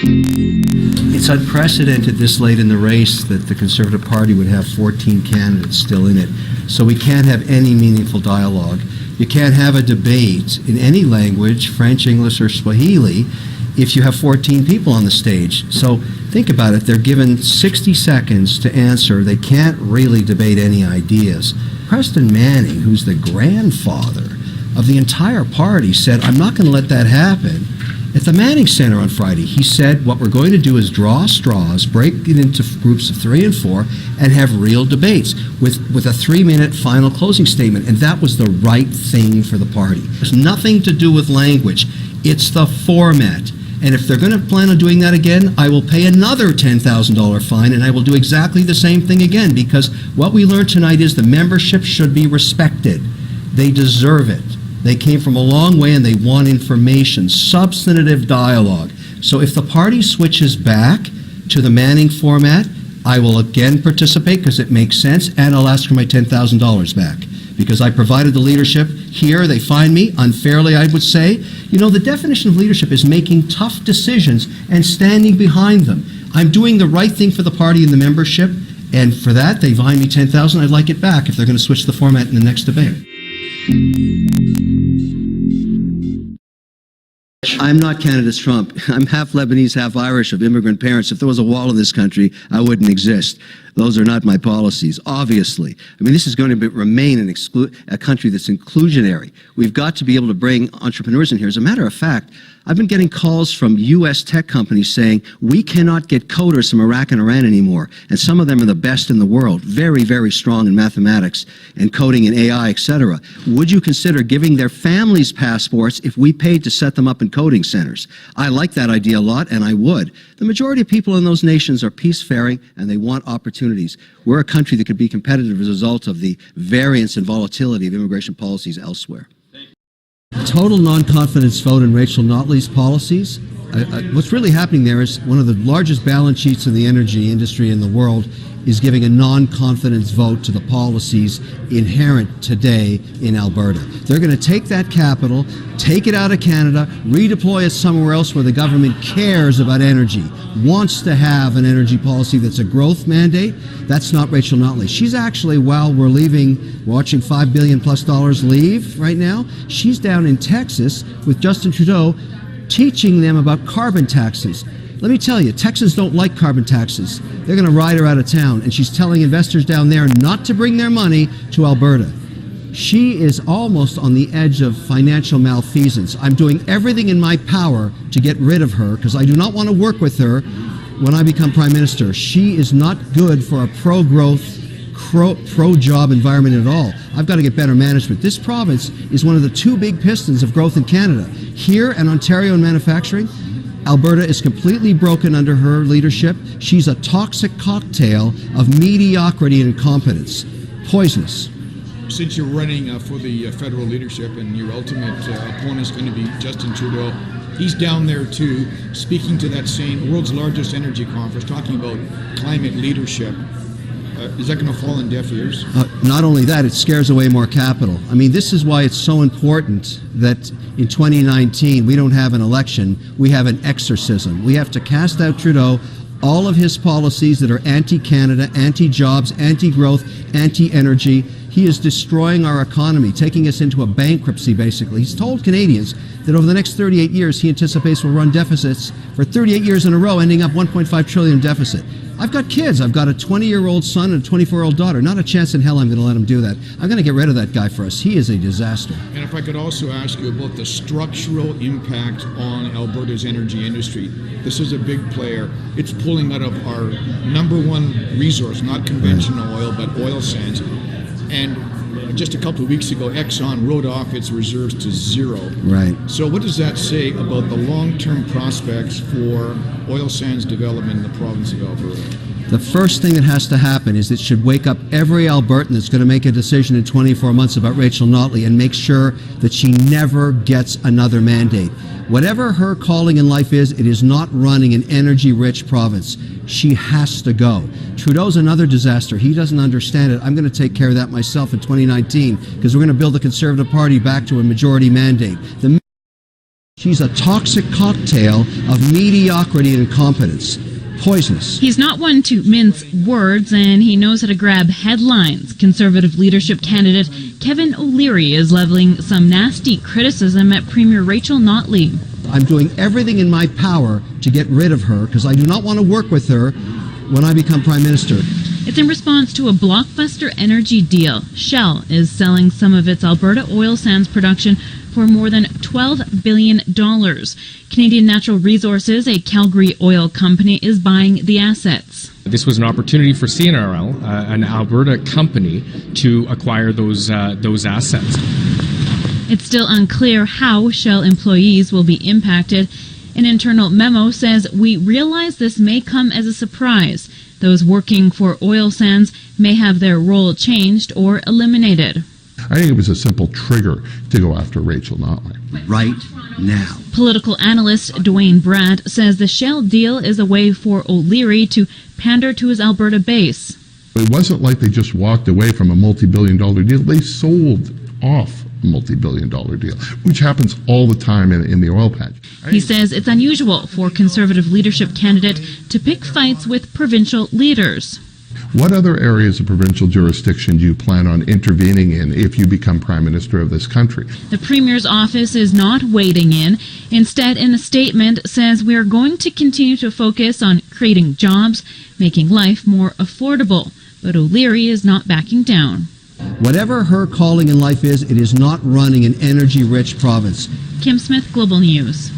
It's unprecedented this late in the race that the Conservative Party would have 14 candidates still in it. So we can't have any meaningful dialogue. You can't have a debate in any language, French, English, or Swahili, if you have 14 people on the stage. So think about it. They're given 60 seconds to answer. They can't really debate any ideas. Preston Manning, who's the grandfather of the entire party, said, I'm not going to let that happen. At the Manning Center on Friday, he said, what we're going to do is draw straws, break it into groups of 3 and 4, and have real debates with a 3-minute final closing statement. And that was the right thing for the party. There's nothing to do with language. It's the format. And if they're going to plan on doing that again, I will pay another $10,000 fine, and I will do exactly the same thing again, because what we learned tonight is the membership should be respected. They deserve it. They came from a long way and they want information, substantive dialogue. So if the party switches back to the Manning format, I will again participate because it makes sense, and I'll ask for my $10,000 back. Because I provided the leadership. Here they find me, unfairly I would say. You know, the definition of leadership is making tough decisions and standing behind them. I'm doing the right thing for the party and the membership, and for that they find me $10,000. I'd like it back if they're going to switch the format in the next debate. I'm not Canada's Trump. I'm half Lebanese, half Irish, of immigrant parents. If there was a wall in this country, I wouldn't exist. Those are not my policies, obviously. I mean, this is going to remain a country that's inclusionary. We've got to be able to bring entrepreneurs in here. As a matter of fact, I've been getting calls from U.S. tech companies saying, we cannot get coders from Iraq and Iran anymore. And some of them are the best in the world, very, very strong in mathematics and coding and AI, etc. Would you consider giving their families passports if we paid to set them up in coding centers? I like that idea a lot, and I would. The majority of people in those nations are peacefaring, and they want opportunities. We're a country that could be competitive as a result of the variance and volatility of immigration policies elsewhere. Total non-confidence vote in Rachel Notley's policies. What's really happening there is one of the largest balance sheets in the energy industry in the world is giving a non-confidence vote to the policies inherent today in Alberta. They're going to take that capital, take it out of Canada, redeploy it somewhere else where the government cares about energy, wants to have an energy policy that's a growth mandate. That's not Rachel Notley. She's actually, while we're watching $5 billion plus leave right now, she's down in Texas with Justin Trudeau teaching them about carbon taxes. Let me tell you, Texans don't like carbon taxes. They're going to ride her out of town, and she's telling investors down there not to bring their money to Alberta. She is almost on the edge of financial malfeasance. I'm doing everything in my power to get rid of her because I do not want to work with her when I become Prime Minister. She is not good for a pro-growth, pro-job environment at all. I've got to get better management. This province is one of the 2 big pistons of growth in Canada. Here in Ontario in manufacturing, Alberta is completely broken under her leadership. She's a toxic cocktail of mediocrity and incompetence. Poisonous. Since you're running for the federal leadership and your ultimate opponent is going to be Justin Trudeau, he's down there too, speaking to that same world's largest energy conference, talking about climate leadership. Is that going to fall on deaf ears? Not only that, it scares away more capital. I mean, this is why it's so important that in 2019 we don't have an election, we have an exorcism. We have to cast out Trudeau, all of his policies that are anti-Canada, anti-jobs, anti-growth, anti-energy. He is destroying our economy, taking us into a bankruptcy, basically. He's told Canadians that over the next 38 years, he anticipates we'll run deficits for 38 years in a row, ending up $1.5 trillion deficit. I've got kids. I've got a 20-year-old son and a 24-year-old daughter. Not a chance in hell I'm going to let him do that. I'm going to get rid of that guy for us. He is a disaster. And if I could also ask you about the structural impact on Alberta's energy industry. This is a big player. It's pulling out of our #1 resource, not conventional oil, but oil sands. And just a couple of weeks ago, Exxon wrote off its reserves to 0. Right. So what does that say about the long-term prospects for oil sands development in the province of Alberta? The first thing that has to happen is it should wake up every Albertan that's going to make a decision in 24 months about Rachel Notley and make sure that she never gets another mandate. Whatever her calling in life is, it is not running an energy-rich province. She has to go. Trudeau's another disaster. He doesn't understand it. I'm going to take care of that myself in 2019 because we're going to build the Conservative Party back to a majority mandate. The She's a toxic cocktail of mediocrity and incompetence. Poisonous. He's not one to mince words, and he knows how to grab headlines. Conservative leadership candidate Kevin O'Leary is leveling some nasty criticism at Premier Rachel Notley. I'm doing everything in my power to get rid of her because I do not want to work with her when I become Prime Minister. It's in response to a blockbuster energy deal. Shell is selling some of its Alberta oil sands production for more than $12 billion. Canadian Natural Resources, a Calgary oil company, is buying the assets. This was an opportunity for CNRL, an Alberta company, to acquire those assets. It's still unclear how Shell employees will be impacted. An internal memo says, "We realize this may come as a surprise. Those working for oil sands may have their role changed or eliminated." I think it was a simple trigger to go after Rachel Notley. Right now. Political analyst Dwayne Bratt says the Shell deal is a way for O'Leary to pander to his Alberta base. It wasn't like they just walked away from a multi-billion-dollar deal. They sold off a multi-billion-dollar deal, which happens all the time in the oil patch. He says it's unusual for Conservative leadership candidate to pick fights with provincial leaders. What other areas of provincial jurisdiction do you plan on intervening in if you become Prime Minister of this country? The Premier's office is not wading in. Instead, in a statement, says we are going to continue to focus on creating jobs, making life more affordable. But O'Leary is not backing down. Whatever her calling in life is, it is not running an energy-rich province. Kim Smith, Global News.